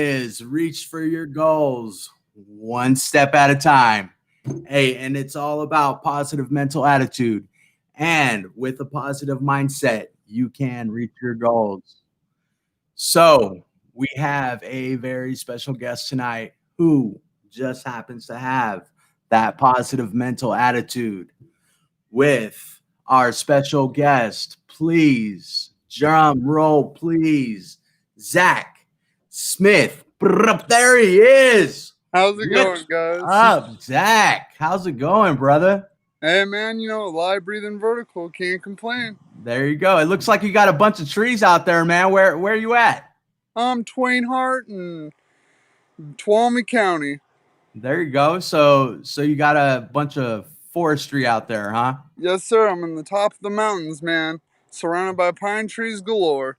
is reach for your goals one step at a time. Hey, and it's all about positive mental attitude. And with a positive mindset, you can reach your goals. So, we have a very special guest tonight who just happens to have that positive mental attitude. With our special guest, please, drum roll, please, Zack Smith. There he is. How's it What's going, guys? up, Zack? How's it going, brother? Hey, man, live, breathing, vertical. Can't complain. There you go. It looks like you got a bunch of trees out there, man. Where you at? I'm Twain Hart in Tuolumne County. There you go. So you got a bunch of forestry out there, huh? Yes, sir. I'm in the top of the mountains, man. Surrounded by pine trees galore.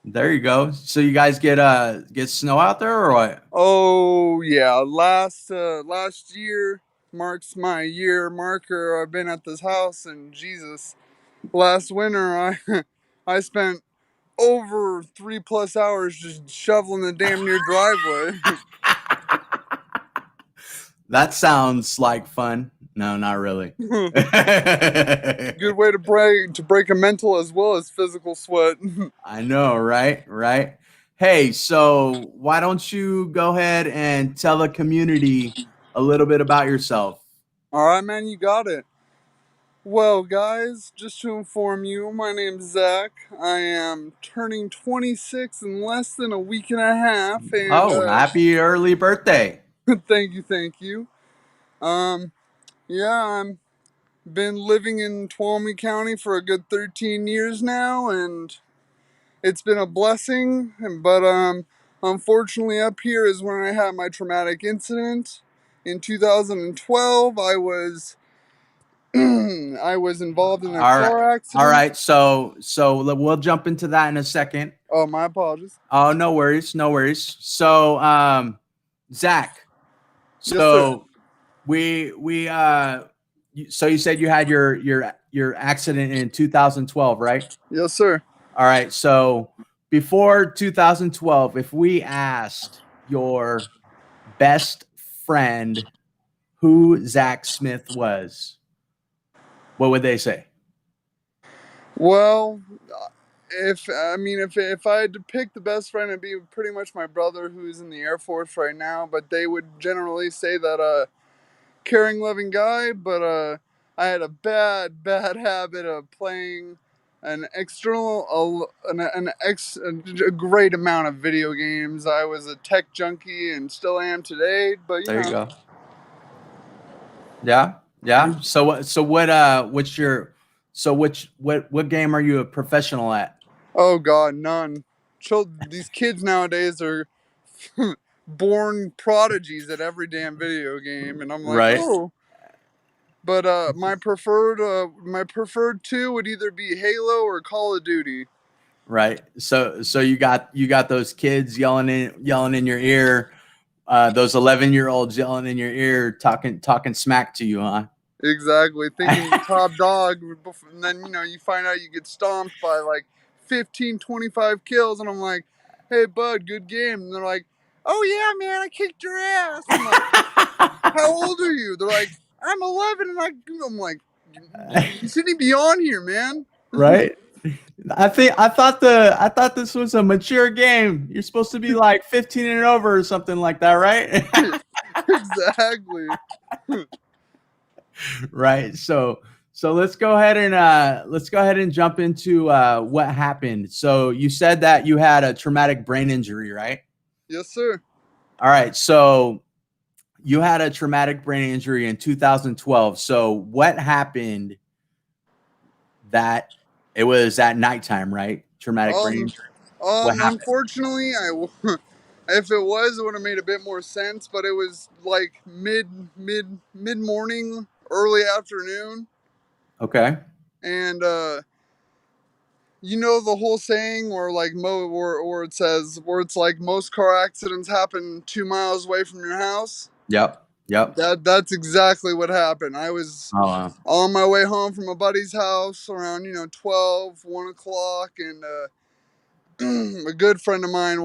There you go. So you guys get snow out there or what? Oh, yeah. Last year marks my year marker. I've been at this house, and Jesus, last winter I spent over 3+ hours just shoveling the damn near driveway. That sounds like fun. No, not really. Good way to break a mental as well as physical sweat. I know, right? Right. Hey, so why don't you go ahead and tell the community a little bit about yourself? All right, man, you got it. Well, guys, just to inform you, my name's Zach. I am turning 26 in less than a week and a half, and Oh, happy early birthday. thank you. Um, yeah, I'm been living in Tuolumne County for a good 13 years now, and it's been a blessing. But unfortunately, up here is when I had my traumatic incident in 2012. I was involved in a All right. car All accident. right. So we'll jump into that in a second. Oh, my apologies. Oh, no worries, no worries. So, Zach, Yes, sir. so so you said you had your accident in 2012, right? Yes, sir. All right. So before 2012, if we asked your best friend who Zack Smith was, what would they say? Well, if I had to pick the best friend, it'd be pretty much my brother, who's in the Air Force right now. But they would generally say that caring, loving guy. But I had a bad habit of playing a great amount of video games. I was a tech junkie and still am today. But There you go. Yeah, yeah. What game are you a professional at? oh god, none. These kids nowadays are born prodigies at every damn video game, and I'm like, Right, oh. But my preferred two would either be Halo or Call of Duty. right. So you got those kids yelling in your ear, those 11-year-olds yelling in your ear, talking smack to you, huh? Exactly, thinking you're top dog, and then you find out you get stomped by like 15, 25 kills, and I'm like, hey bud, good game. And they're like, oh yeah, man, I kicked your ass. I'm like, how old are you? They're like, I'm 11, and I'm like, you shouldn't be on here, man. Right. I thought this was a mature game. You're supposed to be like 15 and over or something like that, right? Exactly. Right. So let's go ahead and jump into what happened. So you said that you had a traumatic brain injury, right? Yes, sir. All right. So you had a traumatic brain injury in 2012. So what happened that it was at nighttime, right? Traumatic brain Um, injury. What happened? Unfortunately, if it was, it would have made a bit more sense. But it was like mid morning, early afternoon, Okay. and you know the whole saying where like or it says where it's like most car accidents happen 2 miles away from your house. Yep. Yep. That's exactly what happened. I was Oh, wow. on my way home from a buddy's house around 12, 1 o'clock, and a good friend of mine,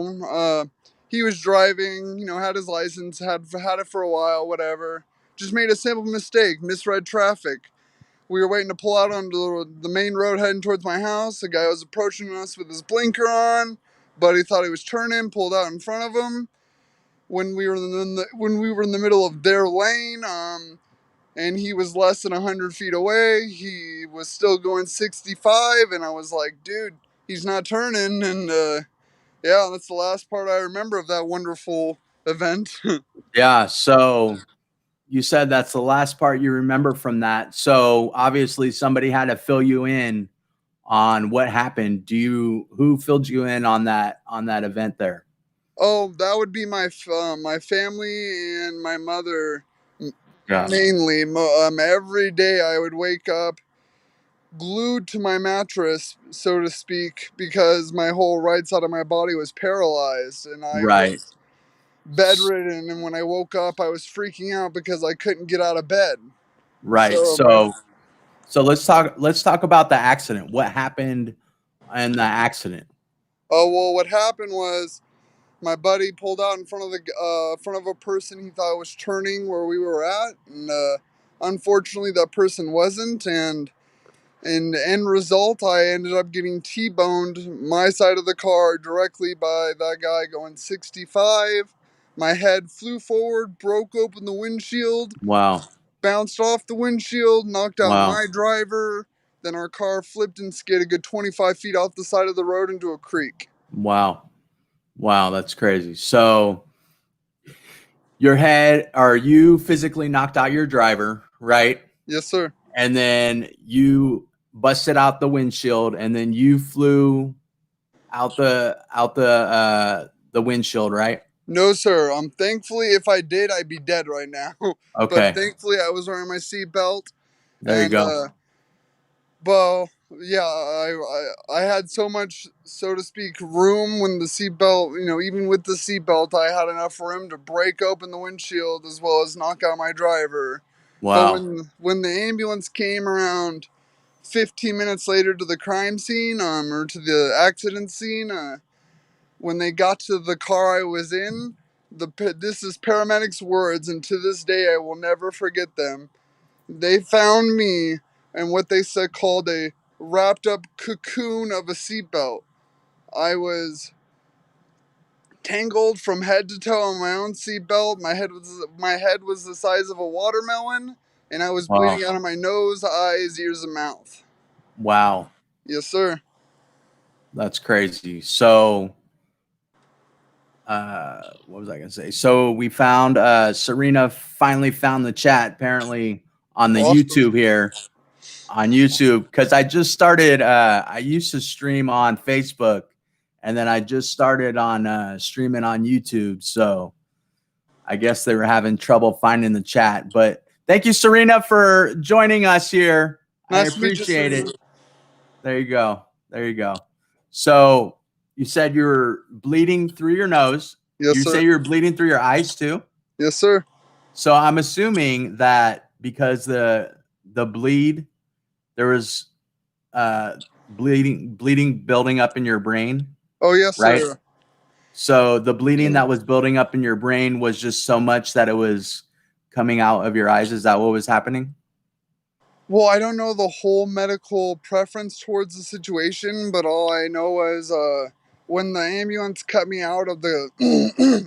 he was driving, you know, had his license, had it for a while, whatever. Just made a simple mistake, misread traffic. We were waiting to pull out onto the main road heading towards my house. A guy was approaching us with his blinker on, but he thought he was turning, pulled out in front of him. When we were in the middle of their lane, and he was less than 100 feet away. He was still going 65, and I was like, dude, he's not turning. And yeah, that's the last part I remember of that wonderful event. Yeah. So you said that's the last part you remember from that. So obviously somebody had to fill you in on what happened. Who filled you in on that event there? Oh, that would be my family and my mother Yeah. mainly. Every day I would wake up glued to my mattress, so to speak, because my whole right side of my body was paralyzed and I Right. was bedridden. And when I woke up, I was freaking out because I couldn't get out of bed. Right. So my So let's talk about the accident. What happened in the accident? oh well, what happened was my buddy pulled out in front of the front of a person he thought was turning where we were at, and unfortunately that person wasn't. And in the end result, I ended up getting T-boned my side of the car directly by that guy going 65. My head flew forward, broke open the windshield, Wow. bounced off the windshield, knocked out Wow. my driver. Then our car flipped and skidded a good 25 feet off the side of the road into a creek. Wow. Wow, that's crazy. So you physically knocked out your driver, right? Yes, sir. And then you busted out the windshield, and then you flew out the windshield, right? No, sir. Thankfully, if I did, I'd be dead right now. But Okay. thankfully, I was wearing my seatbelt, There you and go. well, yeah, I had so much, so to speak, room when the seatbelt, you know, even with the seatbelt, I had enough room to break open the windshield as well as knock out my driver. But Wow. when the ambulance came around 15 minutes later to the crime scene, or to the accident scene, when they got to the car I was in, this is paramedics' words, and to this day I will never forget them. They found me in what they said called a wrapped up cocoon of a seatbelt. I was tangled from head to toe on my own seatbelt. My head was the size of a watermelon, and I was Wow. bleeding out of my nose, eyes, ears, and mouth. Wow. Yes, sir. That's crazy. So what was I gonna say? So we found Serena finally found the chat apparently on the Awesome. YouTube here on YouTube because I used to stream on Facebook and then I just started on streaming on YouTube. So I guess they were having trouble finding the chat. But thank you, Serena, for joining us here. I Nice to meet you, appreciate Serena. it. There you go. There you go. So you said you're bleeding through your nose. Yes, You sir. say you're bleeding through your eyes too. Yes, sir. So I'm assuming that because the bleed there was bleeding building up in your brain, Oh, yes, right? sir. So the bleeding that was building up in your brain was just so much that it was coming out of your eyes. Is that what was happening? Well, I don't know the whole medical preference towards the situation, but all I know was when the ambulance cut me out of the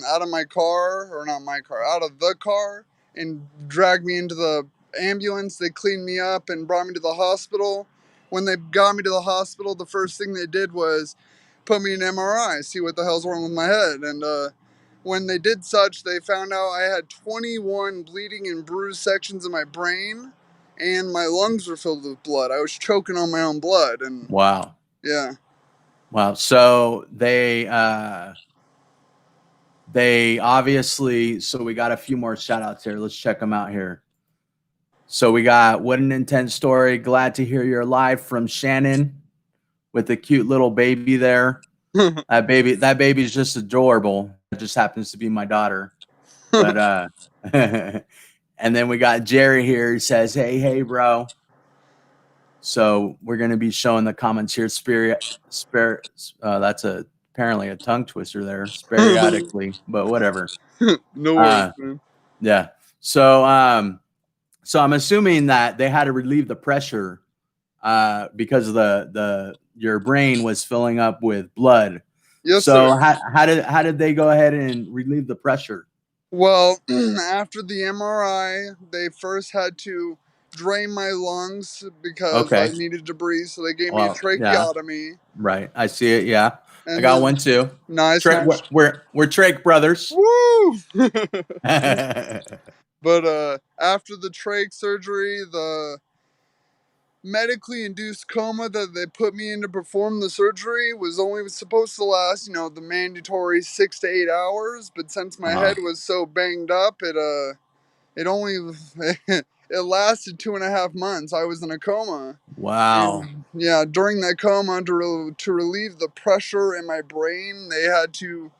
out of my car, or not my car, out of the car, and dragged me into the ambulance. They cleaned me up and brought me to the hospital. When they got me to the hospital, the first thing they did was put me in MRI, see what the hell's wrong with my head. And when they did such, they found out I had 21 bleeding and bruised sections of my brain, and my lungs were filled with blood. I was choking on my own blood, and Wow. yeah. Wow. So they obviously, so we got a few more shout outs here. Let's check them out here. So we got what an intense story. Glad to hear you're alive from Shannon with the cute little baby there. That baby's just adorable. It just happens to be my daughter. But and then we got Jerry here. He says, hey, bro. So we're gonna be showing the comments here. Spirit, that's a apparently a tongue twister there, periodically, but whatever. No worries, Uh, man. yeah. So, so I'm assuming that they had to relieve the pressure because the your brain was filling up with blood. Yes, sir. So how did they go ahead and relieve the pressure? Well, after the MRI, they first had to drain my lungs because I Okay. needed to breathe. So they gave me a Well, yeah, tracheotomy, right. I see it. Yeah, I and got then one too. nice, Trach, nice. we're Trach brothers. Woo! Yeah. But after the trach surgery, the medically induced coma that they put me in to perform the surgery was only supposed to last, the mandatory 6 to 8 hours. But since my head was so banged up, it only it lasted 2.5 months. I was in a coma, Wow. and yeah, during that coma, to relieve the pressure in my brain, they had to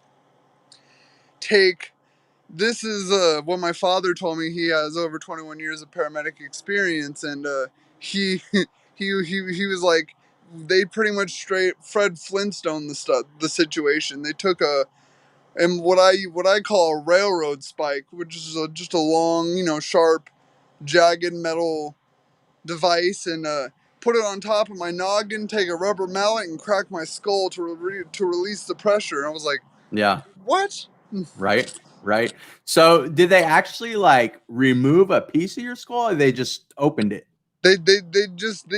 take. This is what my father told me. He has over 21 years of paramedic experience, and he he was like, they pretty much straight Fred Flintstone the situation. They took and what I call a railroad spike, which is just a long, sharp, jagged metal device, and put it on top of my noggin, take a rubber mallet, and crack my skull to release the pressure. And I was like, Yeah. what? Right. Right. So did they actually like remove a piece of your skull, or they just opened it? They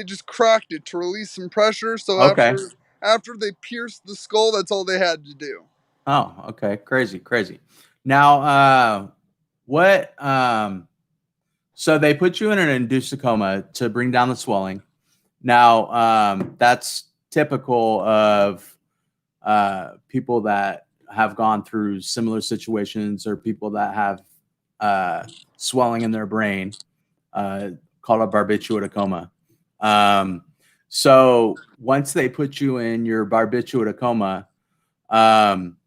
just cracked it to release some pressure. So Okay. after they pierced the skull, that's all they had to do. Oh, okay. Crazy, crazy. Now, what? So they put you in an induced coma to bring down the swelling. Now, that's typical of people that have gone through similar situations, or people that have swelling in their brain, uh, called a barbiturate coma. Um, so once they put you in your barbiturate coma, um,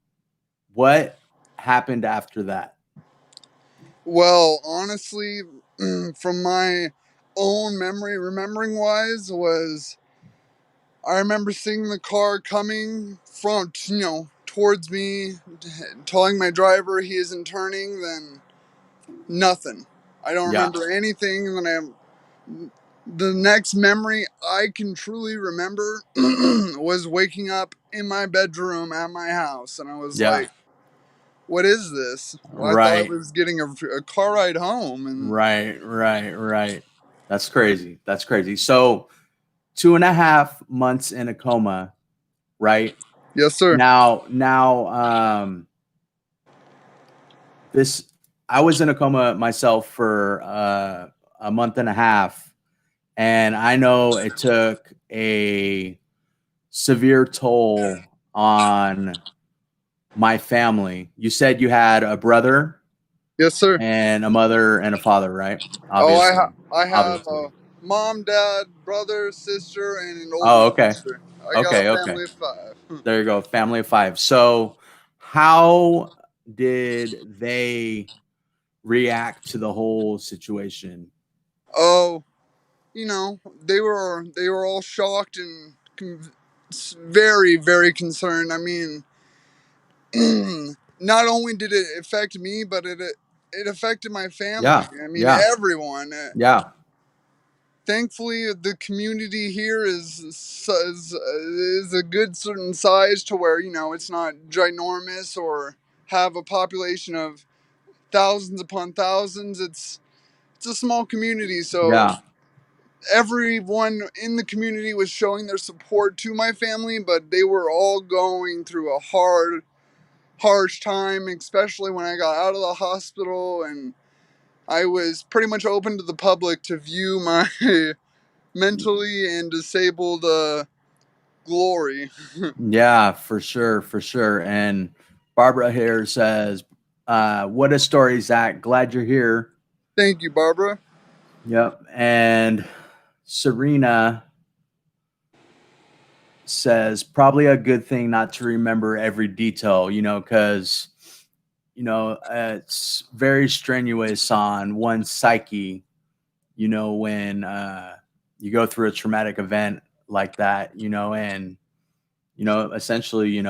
what happened after that? Well, honestly, from my own memory, remembering wise, was I remember seeing the car coming from, towards me, telling my driver he isn't turning, then nothing. I don't Yeah, remember anything. And then the next memory I can truly remember was waking up in my bedroom at my house. And I was yeah, like, what is this? Well, I thought I right, was getting a car ride home. And right. That's crazy. That's crazy. So 2.5 months in a coma, right? yes, sir. Now, this I was in a coma myself for a month and a half, and I know it took a severe toll on my family. You said you had a brother Yes, sir. and a mother and a father, right? Oh, Obviously, I have obviously. a mom, dad, brother, sister, and an older Oh, okay, sister. I got a okay. family of five. There you go, family of five. So, how did they react to the whole situation? Oh, they were all shocked and very, very concerned. I mean, not only did it affect me, but it affected my family. Yeah, I mean, yeah, everyone. yeah, Thankfully, the community here is a good certain size to where it's not ginormous or have a population of thousands upon thousands. It's a small community, so yeah, everyone in the community was showing their support to my family, but they were all going through a harsh time, especially when I got out of the hospital and I was pretty much open to the public to view my mentally and disabled glory. yeah, for sure, for sure. And Barbara here says, "What a story, Zach. Glad you're here." Thank you, Barbara. Yep. And Serena says, "Probably a good thing not to remember every detail, because it's very strenuous on one's psyche, when you go through a traumatic event like that, and essentially,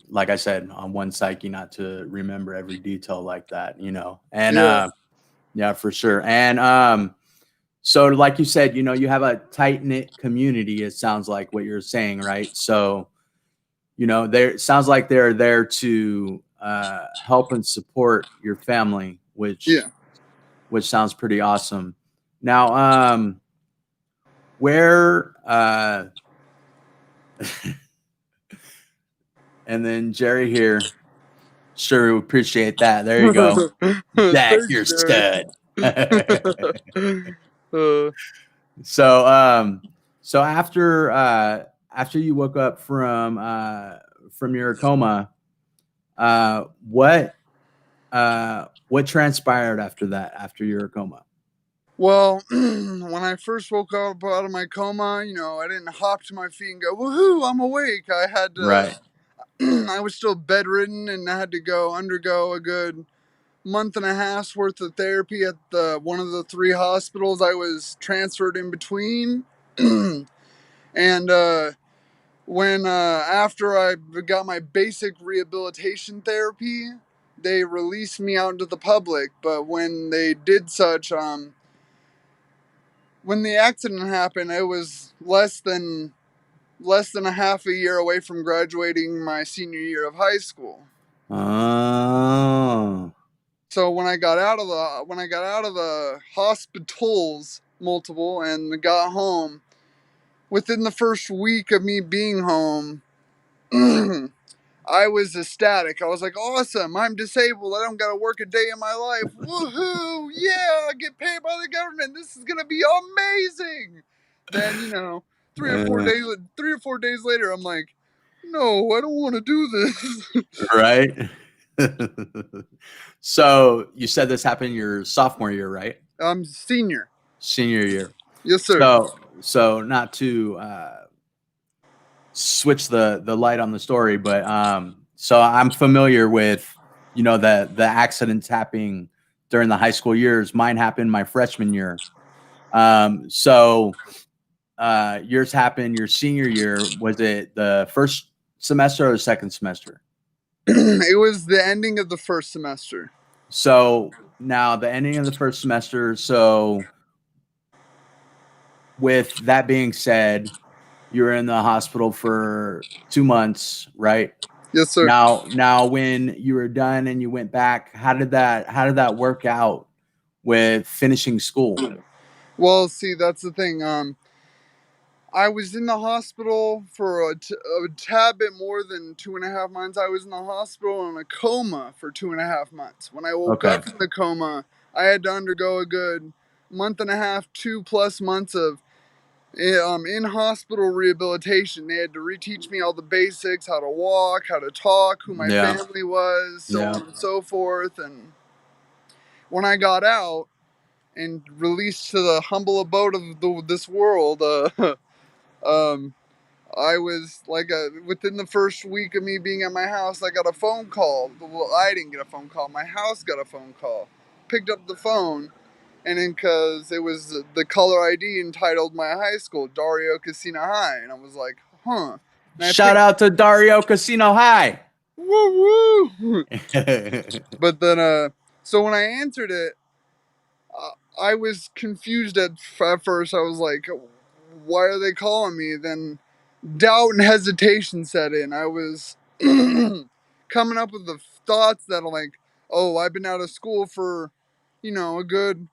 like I said, on one psyche, not to remember every detail like that, and Yeah. yeah, for sure. And so, like you said, you have a tight knit community. It sounds like what you're saying, right? So, there it sounds like they're there to help and support your family, which Yeah. sounds pretty awesome. Now, where and then Jerry here, sure, we appreciate that. There you go, Zach, Thanks, you're Jerry. stud. uh, So, so after you woke up from your coma, uh, what what transpired after that? After your coma? well, when I first woke up out of my coma, I didn't hop to my feet and go, "Woohoo! I'm awake." I had to. Right. I was still bedridden and I had to go undergo a good month and a half's worth of therapy at the one of the three hospitals I was transferred in between. And when after I got my basic rehabilitation therapy, they released me out into the public. But when they did such, when the accident happened, it was less than a half a year away from graduating my senior year of high school. Oh. So when I got out of the hospitals multiple and got home, within the first week of me being home, I was ecstatic. I was like, awesome, I'm disabled. I don't got to work a day in my life. Woohoo! Yeah, I get paid by the government. This is going to be amazing. Then, 3 or 4 days later, I'm like, no, I don't want to do this. Right. So you said this happened your sophomore year, right? I'm senior. Senior year. Yes, sir. So not to switch the light on the story, but so I'm familiar with the accidents happening during the high school years. Mine happened my freshman year. So yours happened your senior year. Was it the first semester or the second semester? It was the ending of the first semester. So now the ending of the first semester. So with that being said, you were in the hospital for 2 months, right? Yes, sir. Now, when you were done and you went back, how did that work out with finishing school? Well, see, that's the thing. I was in the hospital for a tad bit more than 2.5 months. I was in the hospital in a coma for 2.5 months. When I woke Okay. up from the coma, I had to undergo a good month and a half, 2+ months of in hospital rehabilitation. They had to reteach me all the basics, how to walk, how to talk, who my Yeah. family was, so Yeah. on and so forth. And when I got out and released to the humble abode of this world, um, I was like, within the first week of me being at my house, I got a phone call. Well, I didn't get a phone call. My house got a phone call. Picked up the phone, and then because it was the caller ID entitled my high school, Dario Casino High, and I was like, huh. And I Shout picked, out to Dario Casino High. woo woo. But then, so when I answered it, I was confused at first. I was like, why are they calling me? Then doubt and hesitation set in. I was coming up with the thoughts that are like, oh, I've been out of school for, a good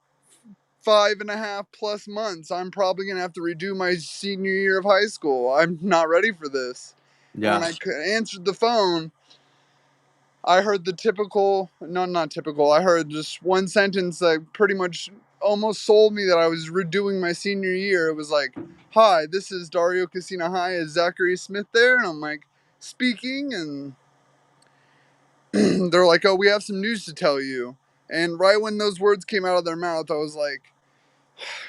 5.5+ months. I'm probably going to have to redo my senior year of high school. I'm not ready for this. And when Yeah. I answered the phone, I heard the typical, no, not typical. I heard just one sentence that pretty much almost sold me that I was redoing my senior year. It was like, "Hi, this is Dario Casino High. Is Zachary Smith there?" And I'm like, "Speaking." And they're like, "Oh, we have some news to tell you." And right when those words came out of their mouth, I was like,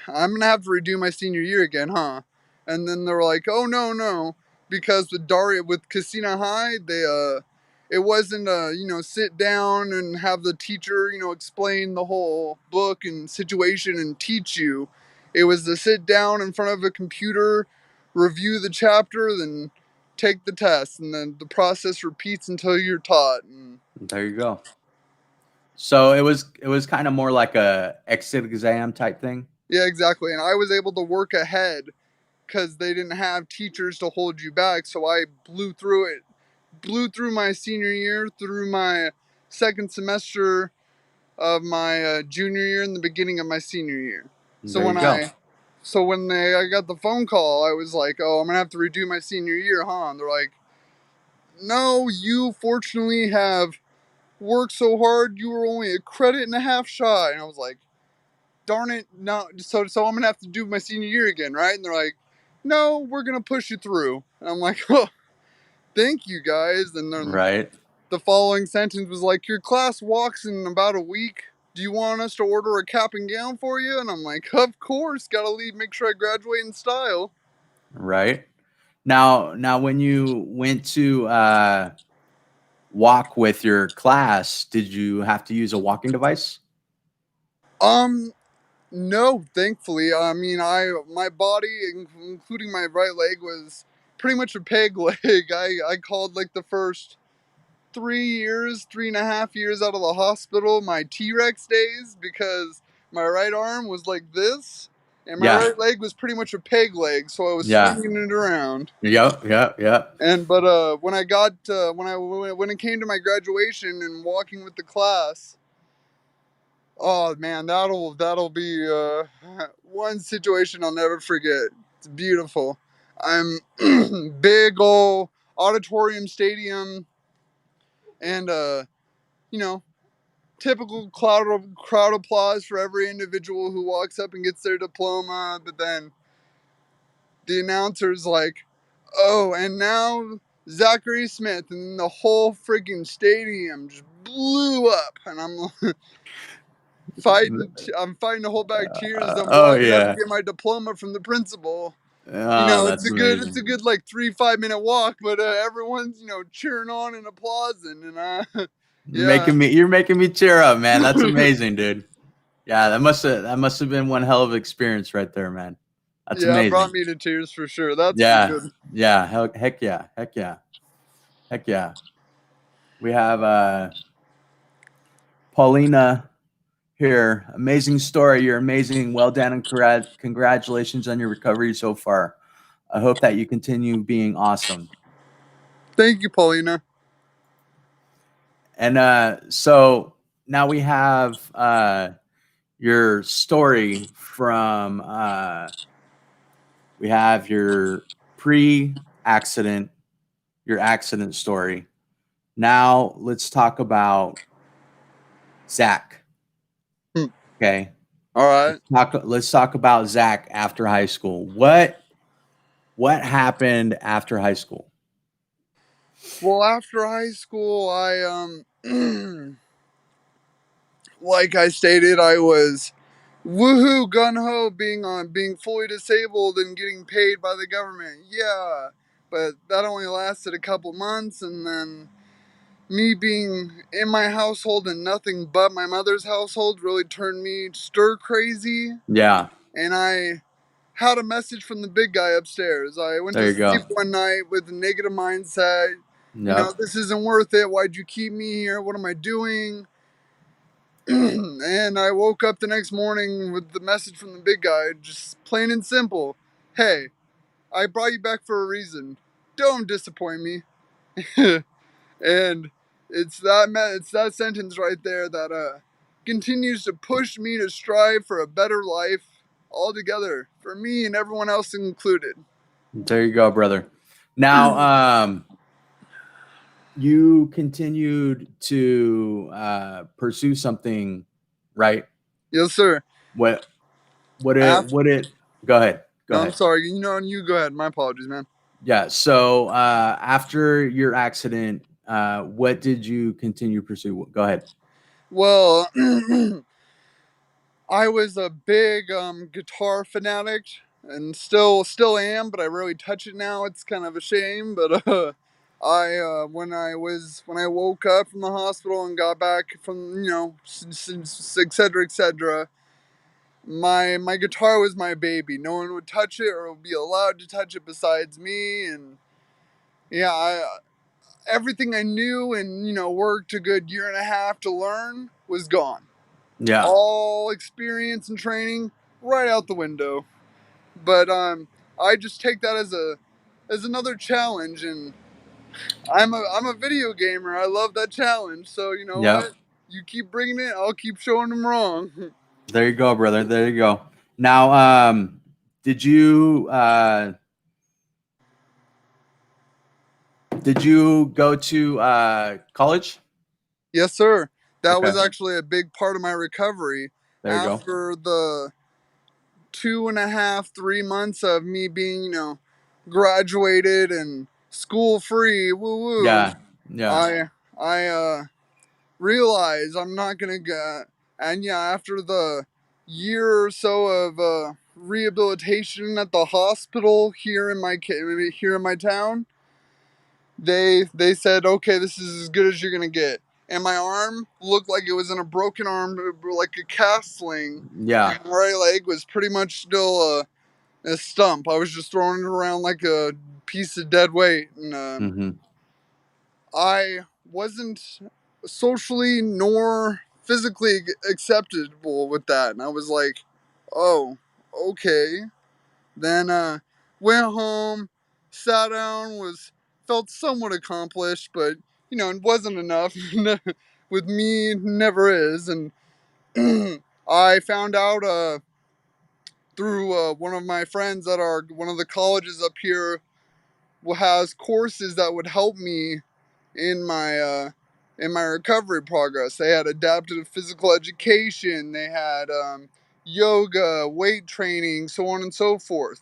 I'm gonna have to redo my senior year again, huh? And then they were like, oh no, no, because with Casino High, it wasn't sit down and have the teacher explain the whole book and situation and teach you. It was to sit down in front of a computer, review the chapter, then take the test, and then the process repeats until you're taught. And There you go. So it was kind of more like a exit exam type thing. yeah, exactly. And I was able to work ahead because they didn't have teachers to hold you back. So I blew through it, blew through my senior year, through my second semester of my junior year, and the beginning of my senior year. So There you go. I got the phone call, I was like, "Oh, I'm gonna have to redo my senior year, huh?" And they're like, "No, you fortunately have worked so hard. You were only a credit and a half shy." And I was like, "Darn it, no!" So I'm gonna have to do my senior year again, right? And they're like, "No, we're gonna push you through." And I'm like, "Oh, thank you guys." And then Right. the following sentence was like, "Your class walks in about a week. Do you want us to order a cap and gown for you?" And I'm like, "Of course, gotta leave, make sure I graduate in style." Right. Now when you went to walk with your class, did you have to use a walking device? Um, no, thankfully. I mean, my body, including my right leg, was pretty much a peg leg. I called like the first 3 years, 3.5 years out of the hospital my T-Rex days because my right arm was like this, and my Yeah. right leg was pretty much a peg leg, so I was Yeah. swinging it around. Yep. Yep. Yep. And but when I got when it came to my graduation and walking with the class, oh man, that'll be one situation I'll never forget. It's beautiful. I'm big ol' auditorium stadium, and you know, typical crowd applause for every individual who walks up and gets their diploma. But then the announcer's like, "Oh, and now Zachary Smith," and the whole freaking stadium just blew up, and I'm fighting to hold back tears. I'm Oh walking up to yeah. get my diploma from the principal. You Oh, know, that's it's a amazing. good like 3-5 minute walk, but everyone's cheering on and applauding, and yeah. You're making me tear up, man. That's amazing, dude. Yeah, that must have been one hell of an experience right there, man. That's Yeah, it brought amazing. me to tears for sure. That's for Yeah. good. Yeah. Heck yeah. Heck yeah. Heck yeah. We have Paulina here. Amazing story. You're amazing. Well done and congratulations on your recovery so far. I hope that you continue being awesome. Thank you, Paulina. And so now we have your story from we have your pre-accident, your accident story. Now let's talk about Zach. Hmm. Okay. All right. Let's talk about Zach after high school. What happened after high school? Well, after high school, I like I stated, I was woohoo gun ho being fully disabled and getting paid by the government. Yeah, but that only lasted a couple months, and then me being in my household and nothing but my mother's household really turned me stir crazy, Yeah, and I had a message from the big guy upstairs. I went there to you go. sleep one night with a negative mindset. Yep. This isn't worth it. Why'd you keep me here? What am I doing? And I woke up the next morning with the message from the big guy, just plain and simple. "Hey, I brought you back for a reason. Don't disappoint me." And it's that sentence right there that continues to push me to strive for a better life altogether for me and everyone else included. There you go, brother. Now, you continued to pursue something, right? Yes, sir. What what it After, what it Go ahead. Go no, I'm ahead. sorry. You go ahead. My apologies, man. Yeah. So after your accident, what did you continue to pursue? Go ahead. Well, I was a big guitar fanatic, and still am, but I rarely touch it now. It's kind of a shame, but I when I woke up from the hospital and got back from et cetera, et cetera. my guitar was my baby. No one would touch it or would be allowed to touch it besides me. And yeah, everything I knew and worked a good year and a half to learn was gone. Yeah. All experience and training right out the window. But I just take that as another challenge, and I'm a video gamer. I love that challenge. So you know Yeah. what? You keep bringing it, I'll keep showing them wrong. There you go, brother. There you go. Now, did you go to college? Yes, sir. That Okay. was actually a big part of my recovery There you go. after the 2.5, 3 months of me being, graduated and school free. Woo woo. Yeah. Yeah. I realized I'm not gonna get. And yeah, after the year or so of rehabilitation at the hospital here in my town, they said, okay, this is as good as you're gonna get. And my arm looked like it was in a broken arm, like a cast sling, Yeah. and my right leg was pretty much still a stump. I was just throwing it around like a piece of dead weight, and Hmm. I wasn't socially nor physically acceptable with that. And I was like, oh, okay. Then went home, sat down, was felt somewhat accomplished, but it wasn't enough. With me, never is. And I found out through one of my friends at one of the colleges up here has courses that would help me in my recovery progress. They had adaptive physical education, they had yoga, weight training, so on and so forth.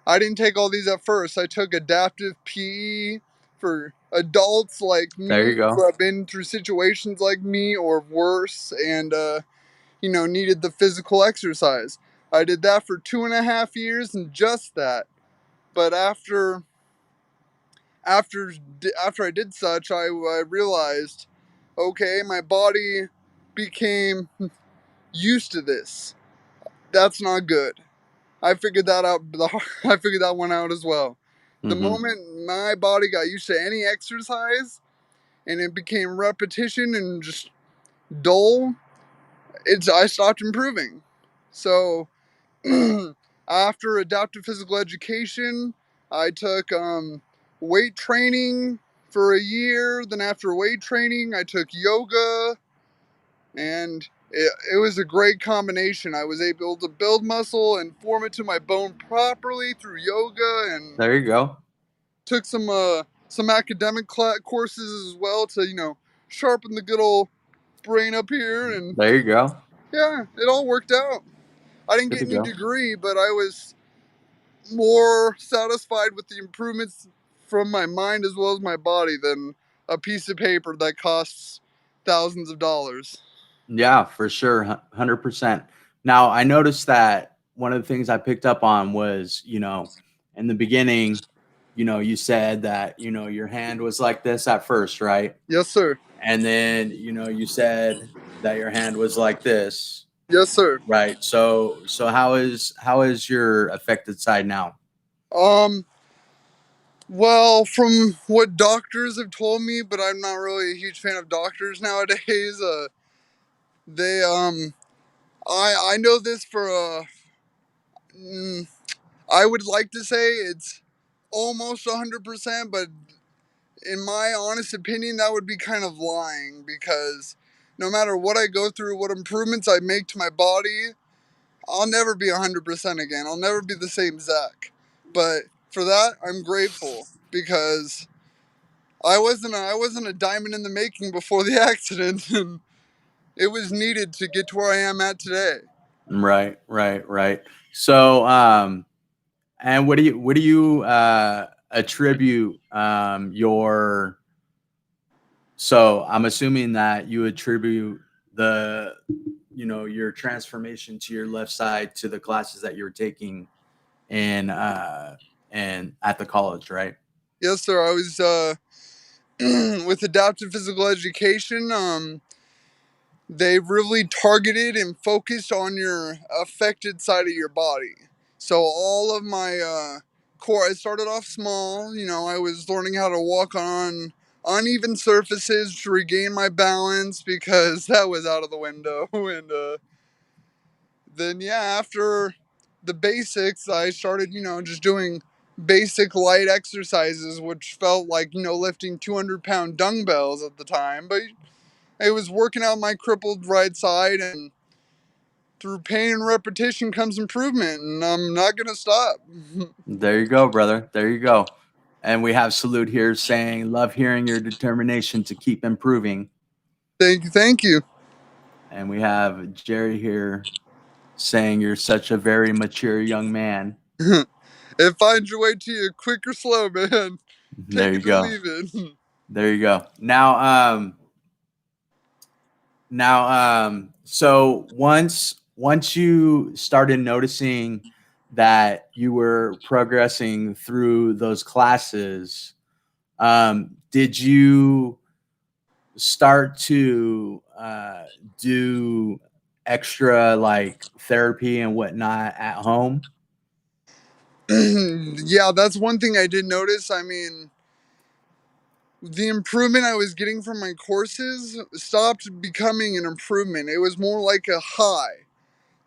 I didn't take all these at first. I took adaptive PE for adults like There me you go. who have been through situations like me or worse, and needed the physical exercise. I did that for 2.5 years and just that. But after after I did such, I realized, okay, my body became used to this. That's not good. I figured that out. I figured that one out as well. The Hmm. moment my body got used to any exercise and it became repetition and just dull, I stopped improving. So after adaptive physical education, I took weight training for a year. Then after weight training, I took yoga, and it was a great combination. I was able to build muscle and form it to my bone properly through yoga, and There you go. took some academic courses as well to sharpen the good old brain up here. And There you go. yeah, it all worked out. I didn't Good get to any go. degree, but I was more satisfied with the improvements from my mind as well as my body than a piece of paper that costs thousands of dollars. Yeah, for sure. 100%. Now, I noticed that one of the things I picked up on was, in the beginning, you said that, your hand was like this at first, right? Yes, sir. And then, you said that your hand was like this, Yes, sir. right? So how is your affected side now? Um, well, from what doctors have told me, but I'm not really a huge fan of doctors nowadays. They I know this for mm, I would like to say it's almost 100%, but in my honest opinion, that would be kind of lying, because no matter what I go through, what improvements I make to my body, I'll never be 100% again. I'll never be the same Zach. But for that, I'm grateful, because I wasn't a diamond in the making before the accident, and it was needed to get to where I am at today. Right, right, right. So, and what do you attribute your so I'm assuming that you attribute the your transformation to your left side to the classes that you were taking in and at the college, right? Yes, sir. I was with adaptive physical education. they really targeted and focused on your affected side of your body. So all of my core, I started off small. I was learning how to walk on uneven surfaces to regain my balance because that was out of the window. And then, yeah, after the basics, I started, just doing basic light exercises, which felt like, lifting 200-pound dumbbells at the time. But it was working out my crippled right side, and through pain and repetition comes improvement, and I'm not gonna stop. There you go, brother. There you go. And we have Salute here saying, love hearing your determination to keep improving. Thank you, thank you. And we have Jerry here saying, you're such a very mature young man. It finds your way to you quick or slow, man. There Take you it or go. leave it. There you go. So once you started noticing that you were progressing through those classes, did you start to do extra like therapy and whatnot at home? Yeah, that's one thing I did notice. I mean, the improvement I was getting from my courses stopped becoming an improvement. It was more like a high.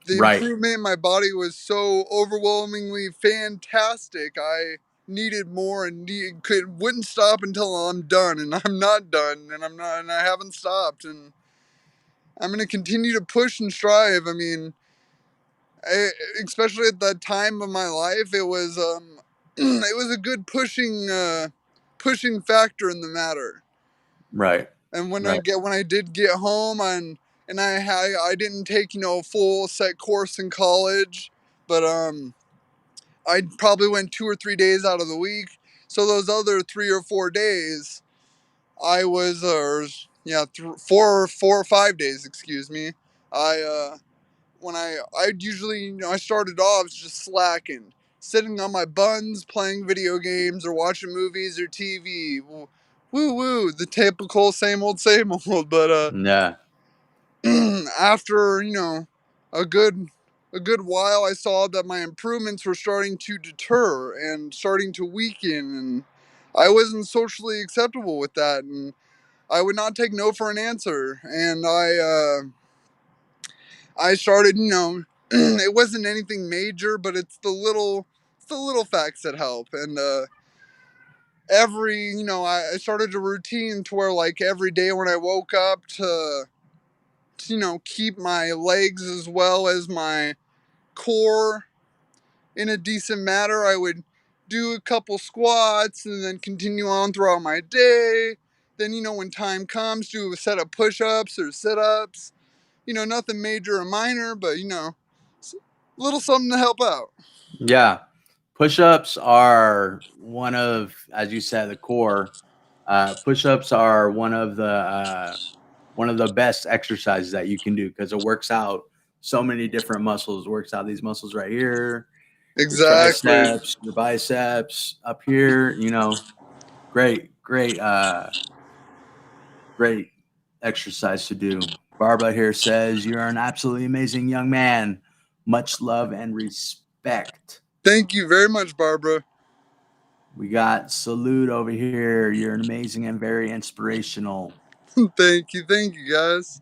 The Right. improvement in my body was so overwhelmingly fantastic. I needed more and wouldn't stop until I'm done, and I'm not done, and I haven't stopped, and I'm gonna continue to push and strive. I mean, especially at that time of my life, it was it was a good pushing factor in the matter. Right. And Right. when I did get home, and I didn't take a full set course in college, but I probably went 2 or 3 days out of the week. So those other 3 or 4 days, I was yeah, 4 or 5 days, excuse me. I when I usually, I started off just slacking, sitting on my buns playing video games or watching movies or TV. Woo woo, the typical same old. But Yeah. after a good a good while, I saw that my improvements were starting to deter and starting to weaken, and I wasn't socially acceptable with that, and I would not take no for an answer. And I started, it wasn't anything major, but it's the little facts that help. And I started a routine to where, like, every day when I woke up to keep my legs as well as my core in a decent manner, I would do a couple squats and then continue on throughout my day. Then, when time comes, do a set of push ups or sit ups. Nothing major or minor, but, a little something to help out. Yeah. Push-ups are one of, as you said, the core. Push-ups are one of the best exercises that you can do because it works out so many different muscles. It works out these muscles right here, your Exactly. triceps, your biceps up here. Great, great exercise to do. Barbara here says you're an absolutely amazing young man. Much love and respect. Thank you very much, Barbara. We got Salute over here. You're an amazing and very inspirational. Thank you, guys.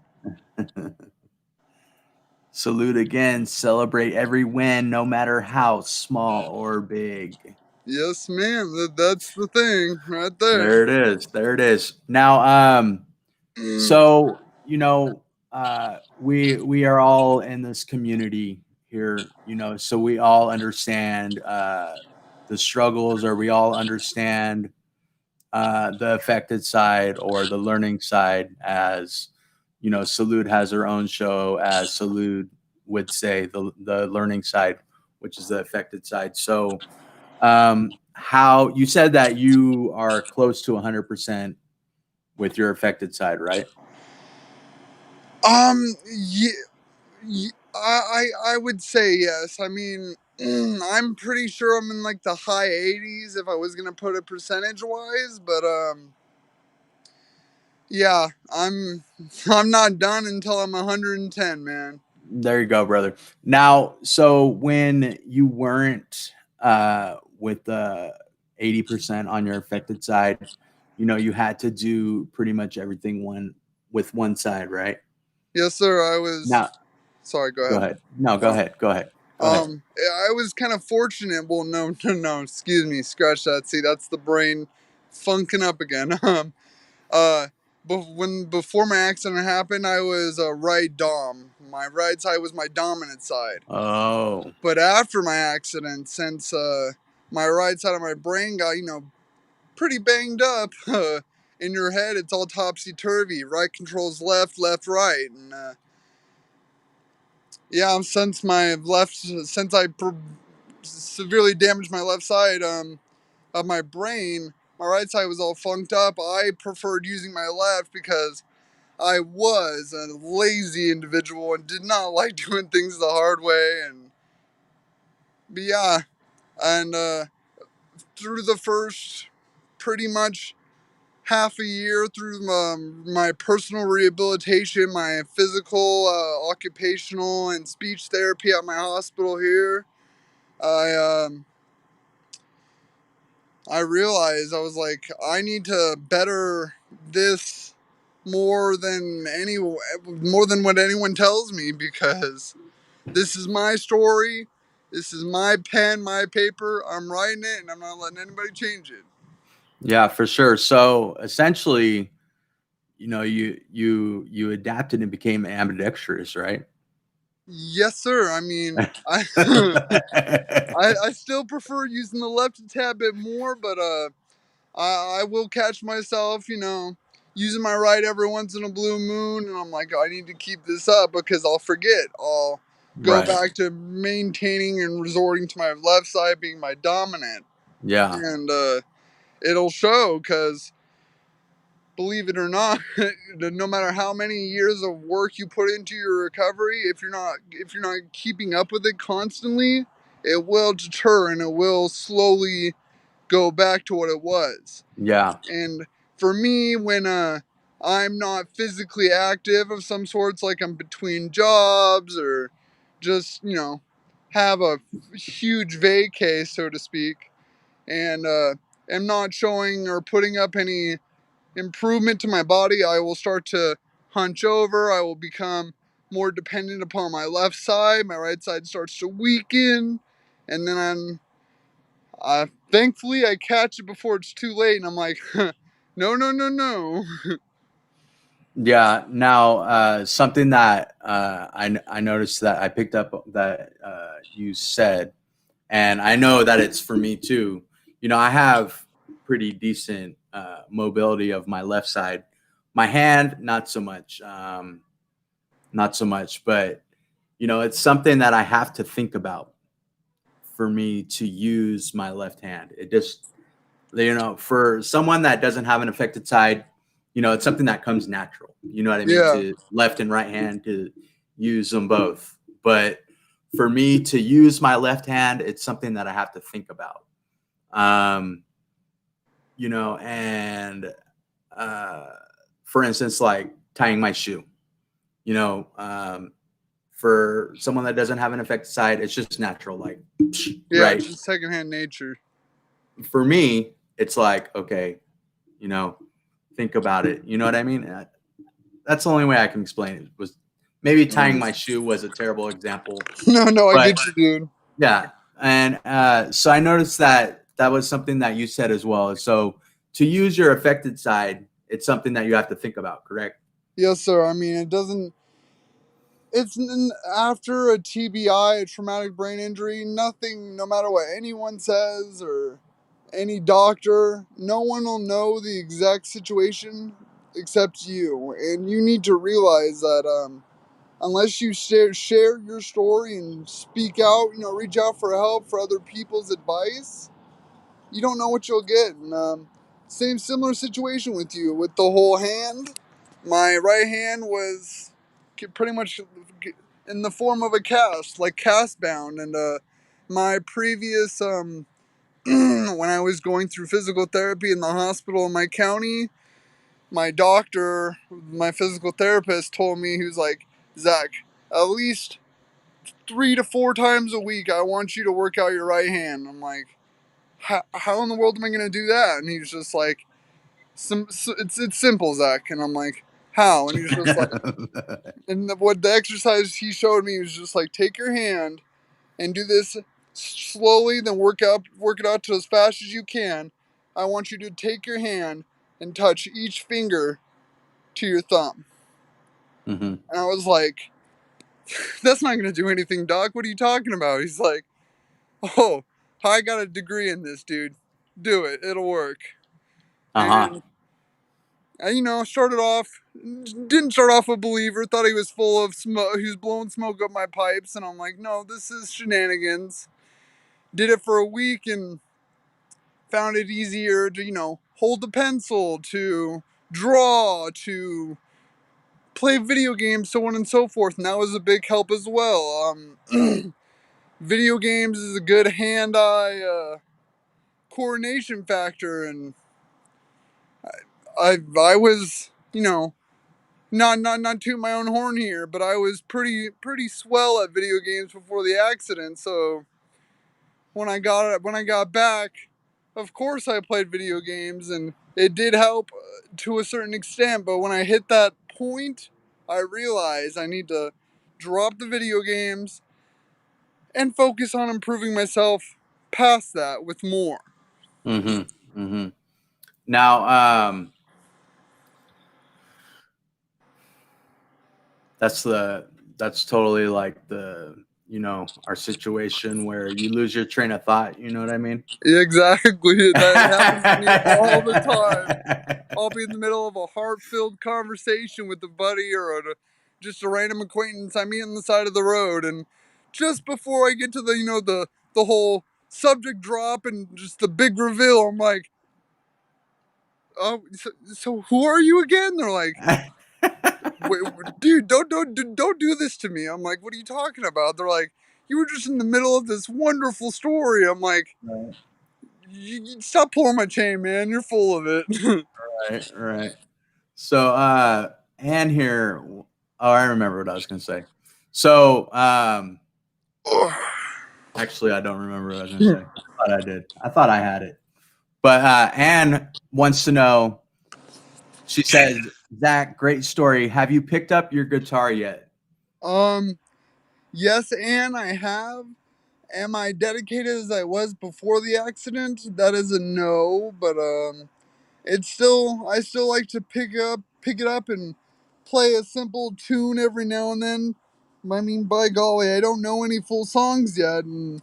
Salute again. Celebrate every win, no matter how small or big. Yes, ma'am. That's the thing right there. There it is. There it is. Now, so we are all in this community here, so we all understand the struggles, or we all understand the affected side or the learning side. As Salute has her own show, as Salute would say, the learning side, which is the affected side. So how you said that you are close to 100% with your affected side, right? Yeah, I would say yes. I mean, I'm pretty sure I'm in like the high 80s if I was gonna put it percentage wise, but Yeah, I'm not done until I'm 110, man. There you go, brother. Now, so when you weren't with the 80% on your affected side, you had to do pretty much everything with one side, right? Yes, sir. I was. Now, Sorry, go go ahead. ahead. No, go Uh, ahead. Go ahead. Go ahead. I was kind of fortunate. Well, no, no, no. Excuse me. Scratch that. See, that's the brain funking up again. Uh, but when before my accident happened, I was a right dom. My right side was my dominant side. Oh, But after my accident, since my right side of my brain got pretty banged up, in your head it's all topsy turvy. Right controls left, left right, and yeah, since I severely damaged my left side of my brain, my right side was all funked up. I preferred using my left because I was a lazy individual and did not like doing things the hard way. And but yeah, and through the first pretty much half a year through my personal rehabilitation, my physical, occupational, and speech therapy at my hospital here, I um, I realized I was like, I need to better this more than what anyone tells me, because this is my story. This is my pen, my paper. I'm writing it, and I'm not letting anybody change it. yeah, for sure. So essentially, you adapted and became ambidextrous, right? Yes, sir. I mean, I I still prefer using the left a tad bit more, but I will catch myself, using my right every once in a blue moon, and I'm like, I need to keep this up because I'll forget. I'll go Right. back to maintaining and resorting to my left side being my dominant, Yeah. and it'll show because believe it or not, no matter how many years of work you put into your recovery, if you're not keeping up with it constantly, it will deter and it will slowly go back to what it was. Yeah. And for me, when I'm not physically active of some sorts, like I'm between jobs or just have a huge vacay, so to speak, and am not showing or putting up any improvement to my body, I will start to hunch over. I will become more dependent upon my left side. My right side starts to weaken, and then thankfully I catch it before it's too late, and I'm like, no, no, no, no. Yeah. Now, something that I noticed that I picked up that you said, and I know that it's for me too. I have pretty decent mobility of my left side. My hand, not so much. Not so much, but it's something that I have to think about for me to use my left hand. It just, for someone that doesn't have an affected side, it's something that comes natural. You know what I mean? Yeah, To left and right hand to use them both. But for me to use my left hand, it's something that I have to think about. Um, and uh, for instance, like tying my shoe, you know, um, for someone that doesn't have an affected side, it's just natural, like, yeah, right? it's just secondhand nature. For me, it's like, okay, you know, think about it. You know what I mean? That's the only way I can explain it. Was maybe tying my shoe was a terrible example, No, no, I but get you, dude. yeah. And so I noticed that that was something that you said as well. So to use your affected side, it's something that you have to think about, correct? Yes, sir. I mean, it doesn't. After a TBI, a traumatic brain injury. Nothing, no matter what anyone says or any doctor, no one will know the exact situation except you. And you need to realize that unless you share your story and speak out, reach out for help for other people's advice, you don't know what you'll get. And same similar situation with you with the whole hand. My right hand was pretty much in the form of a cast, like cast bound, and my previous when I was going through physical therapy in the hospital in my county, my doctor, my physical therapist, told me, he was like, Zach, at least 3 to 4 times a week, I want you to work out your right hand. I'm like, how in the world am I going to do that? And he's just like, it's simple, Zach. And I'm like, how? And he's just like, and what the exercise he showed me was just like, take your hand and do this slowly, then work it out to as fast as you can. I want you to take your hand and touch each finger to your thumb. Mm-hmm. And I was like, that's not going to do anything, Doc. What are you talking about? He's like, oh, I got a degree in this, dude. Do it. It'll work. Uh-huh. And I, started off, didn't start off a believer, thought he was full of smoke, he was blowing smoke up my pipes. And I'm like, no, this is shenanigans. Did it for a week and found it easier to, hold the pencil, to draw, to play video games, so on and so forth. And that was a big help as well. Video games is a good hand-eye coordination factor, and I was, not toot my own horn here, but I was pretty swell at video games before the accident. So when I got back, of course I played video games, and it did help to a certain extent. But when I hit that point, I realized I need to drop the video games and focus on improving myself past that with more. Mm-hmm. Mm-hmm. Now, that's totally like our situation where you lose your train of thought. You know what I mean? Exactly, that happens to me all the time. I'll be in the middle of a heart-filled conversation with a buddy or just a random acquaintance I meet on the side of the road, and just before I get to the whole subject drop and just the big reveal, I'm like, oh, so who are you again? They're like, wait, dude, don't do this to me. I'm like, what are you talking about? They're like, you were just in the middle of this wonderful story. I'm like, Right, you stop pulling my chain, man. You're full of it. right, right. So, Anne here. Oh, I remember what I was going to say. So, actually, I don't remember what I was going to say. I thought I did. I thought I had it. But Anne wants to know. She says, "Zach, great story. Have you picked up your guitar yet?" um, yes, and I have. Am I dedicated as I was before the accident? That is a no, but I still like to pick it up and play a simple tune every now and then. I mean, by golly, I don't know any full songs yet, and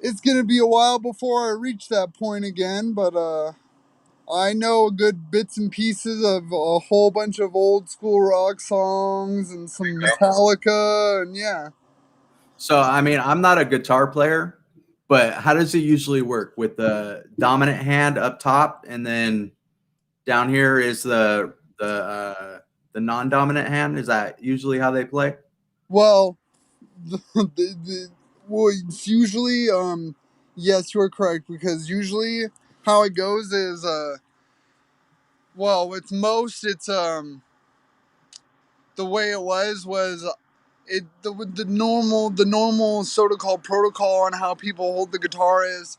it's gonna be a while before I reach that point again. But I know good bits and pieces of a whole bunch of old school rock songs and some Metallica, and yeah. So, I mean, I'm not a guitar player, but how does it usually work with the dominant hand up top, and then down here is the non-dominant hand? Is that usually how they play? Well, well, it's usually yes, you are correct, because usually how it goes is well, it's the way it was the normal so called protocol on how people hold the guitar is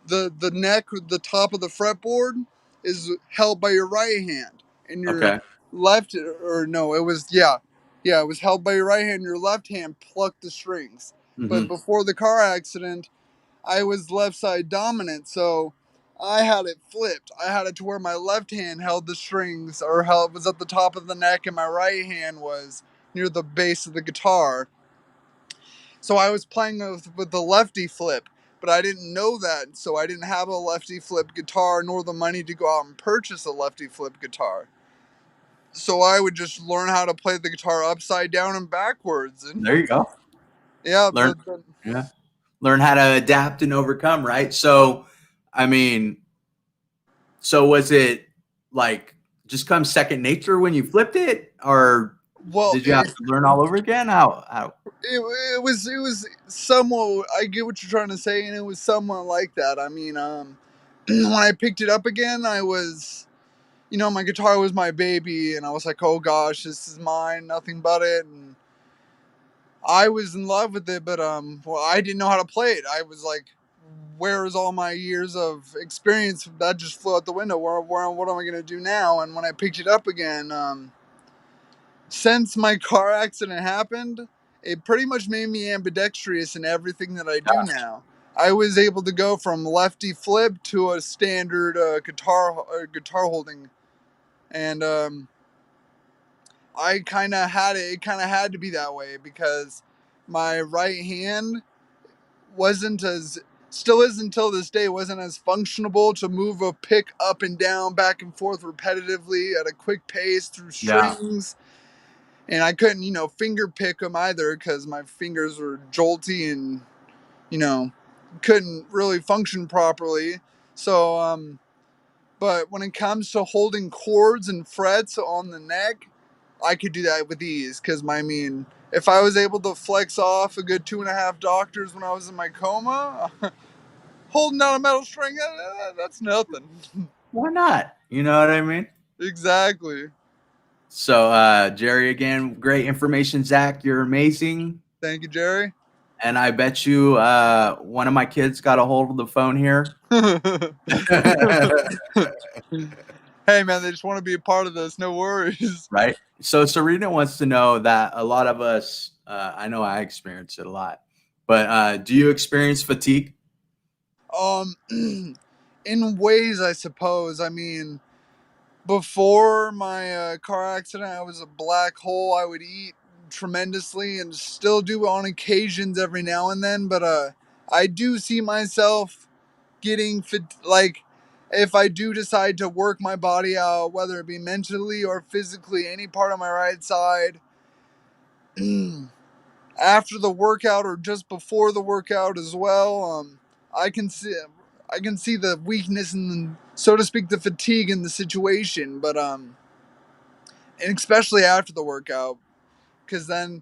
the neck, the top of the fretboard is held by your right hand, and your Okay. left, or no, it was, yeah, it was held by your right hand. Your left hand plucked the strings. But Hmm. before the car accident, I was left side dominant, so I had it flipped. I had it to where my left hand held the strings, or held, was at the top of the neck, and my right hand was near the base of the guitar. So I was playing with the lefty flip, but I didn't know that, so I didn't have a lefty flip guitar nor the money to go out and purchase a lefty flip guitar. So I would just learn how to play the guitar upside down and backwards, and There you go. yeah, Learn, yeah, learn how to adapt and overcome. Right. So, I mean, so was it like just come second nature when you flipped it, or well, did you have to learn all over again? How? it was somewhat. I get what you're trying to say, and it was somewhat like that. I mean, when I picked it up again, I was my guitar was my baby, and I was like, oh gosh, this is mine, nothing but it. And I was in love with it, but well, I didn't know how to play it. I was like, where is all my years of experience? That just flew out the window. What am I gonna do now? And when I picked it up again, since my car accident happened, it pretty much made me ambidextrous in everything that I do now. I was able to go from lefty flip to a standard guitar holding, and I kind of had it. It kind of had to be that way because my right hand wasn't as still is until this day wasn't as functionable to move a pick up and down, back and forth repetitively at a quick pace through Yeah. strings. And I couldn't, finger pick them either because my fingers were jolty and, you know, couldn't really function properly. So, but when it comes to holding chords and frets on the neck, I could do that with ease. Because, if I was able to flex off a good 2.5 doctors when I was in my coma, holding down a metal string, that's nothing. Why not? You know what I mean? Exactly. So, Jerry, again, great information, Zach. You're amazing. Thank you, Jerry. And I bet you one of my kids got a hold of the phone here. Hey, man, they just want to be a part of this. No worries. Right. So Serena wants to know that a lot of us, I know I experience it a lot, but do you experience fatigue? In ways, I suppose. Before my car accident, I was a black hole. I would eat tremendously and still do on occasions every now and then. But I do see myself getting like, if I do decide to work my body out, whether it be mentally or physically, any part of my right side, after the workout or just before the workout as well, I can see I can see the weakness and, so to speak, the fatigue in the situation. But and especially after the workout, because then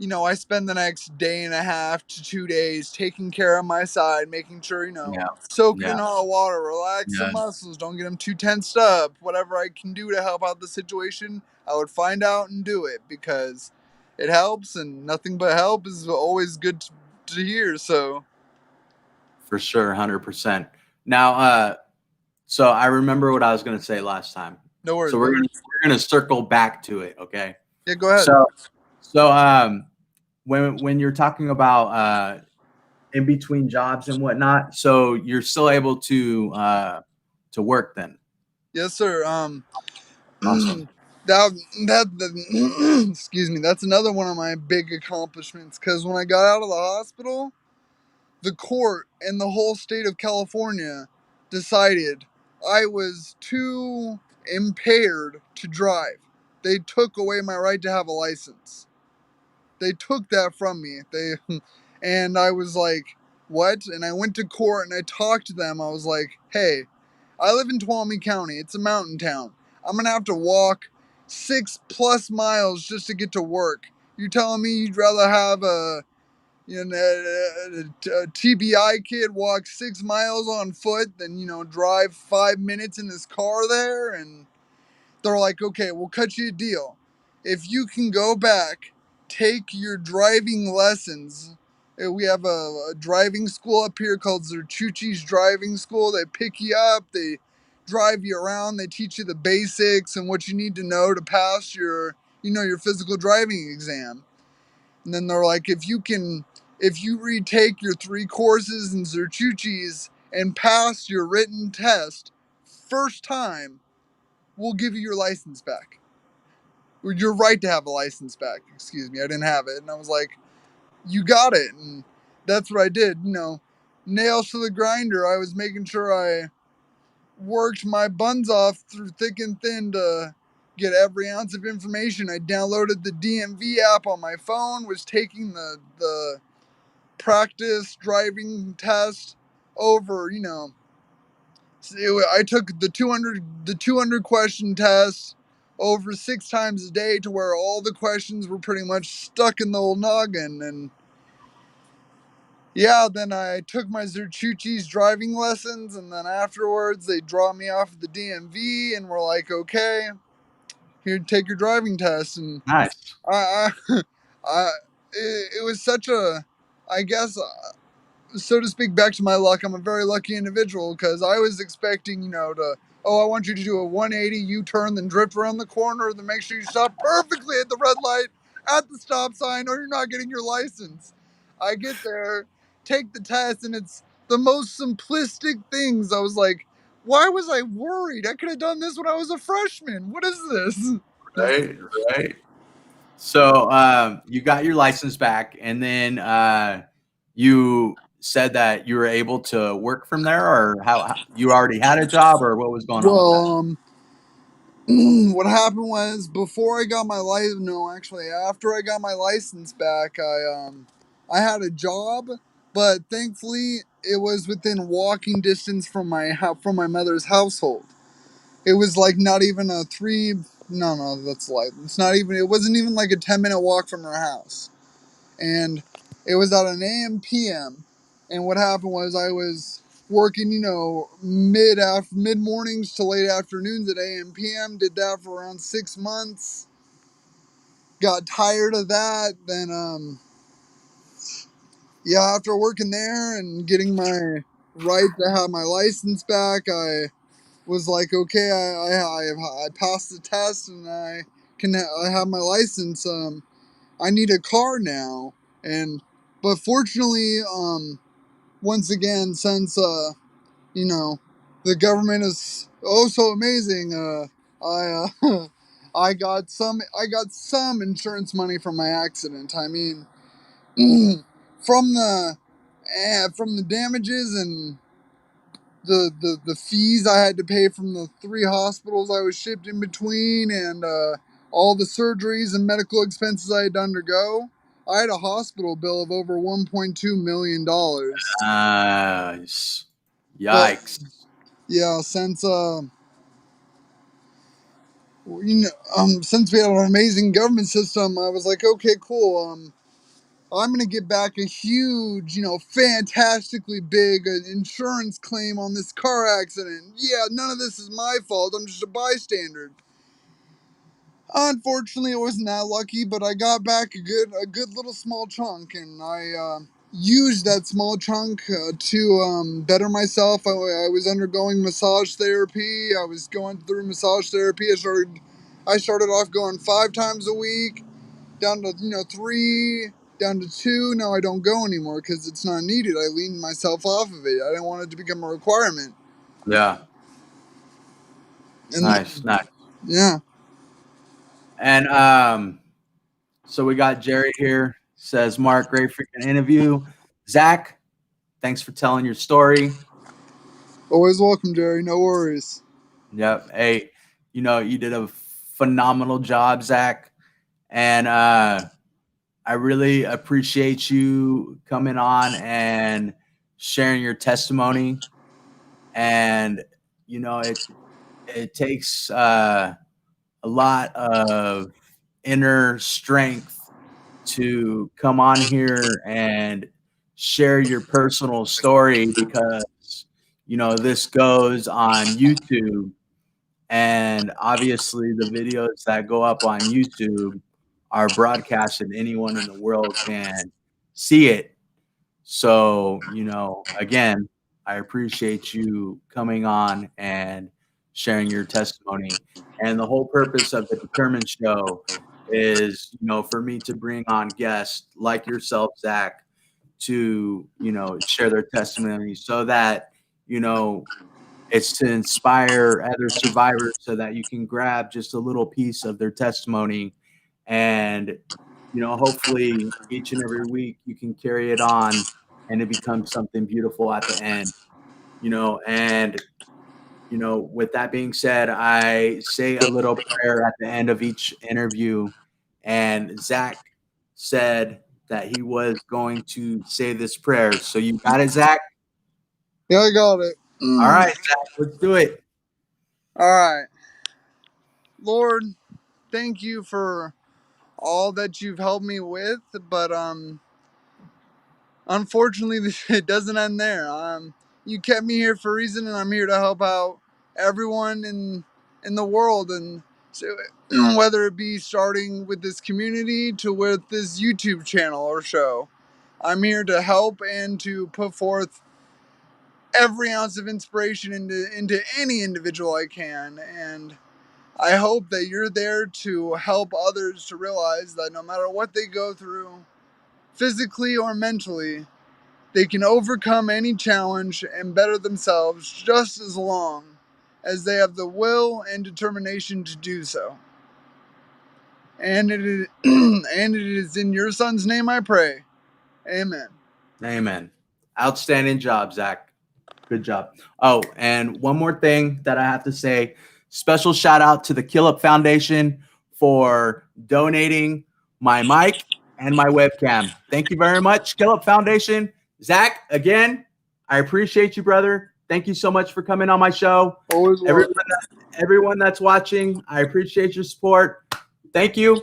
I spend the next day and a half to 2 days taking care of my side, making sure Yeah. soak it Yeah. in hot water, relax the Yeah. muscles, don't get them too tensed up. Whatever I can do to help out the situation, I would find out and do it because it helps, and nothing but help is always good to hear. So For sure. 100%. Now, so I remember what I was going to say last time. no So worries, we're bud. going to, we're going to circle back to it. Okay. Yeah, go ahead. So when you're talking about in between jobs and whatnot, so you're still able to work then. Yes, sir. Awesome. That excuse me. That's another one of my big accomplishments. Because when I got out of the hospital, the court and the whole state of California decided I was too impaired to drive. They took away my right to have a license. They took that from me. And I was like, what? And I went to court and I talked to them. I was like, hey, I live in Tuolumne County. It's a mountain town. I'm gonna have to walk 6+ miles just to get to work. You telling me you'd rather have a TBI kid walk 6 miles on foot than drive 5 minutes in his car there? And they're like, okay, we'll cut you a deal. If you can go back, take your driving lessons. We have a driving school up here called Zerchuchi's Driving School. They pick you up, they drive you around, they teach you the basics and what you need to know to pass your physical driving exam. And then they're like, if you retake your 3 courses in Zerchuchi's and pass your written test first time, we'll give you your license back. Or your right to have a license back. Excuse me, I didn't have it. And I was like, you got it. And that's what I did. Nails to the grinder. I was making sure I worked my buns off through thick and thin to get every ounce of information. I downloaded the DMV app on my phone, was taking the practice driving test over, I took the 200 question test over 6 times a day to where all the questions were pretty much stuck in the old noggin. And yeah, then I took my Zerchuchis driving lessons, and then afterwards they dropped me off at the DMV and were like, "Okay, here, take your driving test." And Nice. I, I it was such a, I guess, so to speak, back to my luck. I'm a very lucky individual because I was expecting, I want you to do a 180 U-turn, then drift around the corner, then make sure you stop perfectly at the red light at the stop sign, or you're not getting your license. I get there, take the test, and it's the most simplistic things. I was like, why was I worried? I could have done this when I was a freshman. What is this? Right, right. So, you got your license back, and then you said that you were able to work from there, or how you already had a job, or what was going on with that? Well, what happened was before I got my license. No, actually, after I got my license back, I had a job, but thankfully it was within walking distance from from my mother's household. It was like not even a three. No, no, that's like it's not even. It wasn't even like a 10-minute walk from her house, and it was at an AM PM. And what happened was I was working, mid mornings to late afternoons at AM PM. Did that for around 6 months. Got tired of that. Then yeah, after working there and getting my right to have my license back, I was like, okay, I passed the test and I have my license. I need a car now, and but fortunately, once again, since you know, the government is oh so amazing, I got some insurance money from my accident. I mean, from the damages and the fees I had to pay from the 3 hospitals I was shipped in between, and all the surgeries and medical expenses I had to undergo. I had a hospital bill of over $1.2 million. Nice. But Yikes. yeah, since we had an amazing government system, I was like, okay, cool. I'm gonna get back a huge, fantastically big insurance claim on this car accident. Yeah, none of this is my fault. I'm just a bystander. Unfortunately, it wasn't that lucky, but I got back a good little small chunk, and I used that small chunk to better myself. I was undergoing massage therapy. I was going through massage therapy. I started off going 5 times a week, down to 3, down to 2. Now I don't go anymore because it's not needed. I leaned myself off of it. I didn't want it to become a requirement. Yeah. And Nice, then, nice. yeah, And so we got Jerry here. Says Mark, great freaking interview. Zach, thanks for telling your story. always welcome, Jerry. No worries. Yep. Hey, you did a phenomenal job, Zach. And I really appreciate you coming on and sharing your testimony. And it takes a lot of inner strength to come on here and share your personal story because this goes on YouTube, and obviously the videos that go up on YouTube are broadcast and anyone in the world can see it. So, again, I appreciate you coming on and sharing your testimony. And the whole purpose of the Determined Show is, for me to bring on guests like yourself, Zach, to, share their testimony so that, you know, it's to inspire other survivors so that you can grab just a little piece of their testimony and, hopefully each and every week you can carry it on and it becomes something beautiful at the end, and, with that being said, I say a little prayer at the end of each interview. And Zach said that he was going to say this prayer. So you got it, Zach? Yeah, I got it. All right, Zach, let's do it. All right. Lord, thank you for all that you've helped me with, but unfortunately, it doesn't end there. You kept me here for a reason, and I'm here to help out everyone in the world, and so, whether it be starting with this community to with this YouTube channel or show, I'm here to help and to put forth every ounce of inspiration into any individual I can. And I hope that you're there to help others to realize that no matter what they go through, physically or mentally, they can overcome any challenge and better themselves just as long as they have the will and determination to do so. And it is, and it is in your son's name I pray. Amen. Amen. Outstanding job, Zach. Good job. Oh, and one more thing that I have to say, special shout out to the Kill Up Foundation for donating my mic and my webcam. Thank you very much, Kill Up Foundation. Zach, again, I appreciate you, brother. Thank you so much for coming on my show. Always love it. Everyone that's watching, I appreciate your support. Thank you.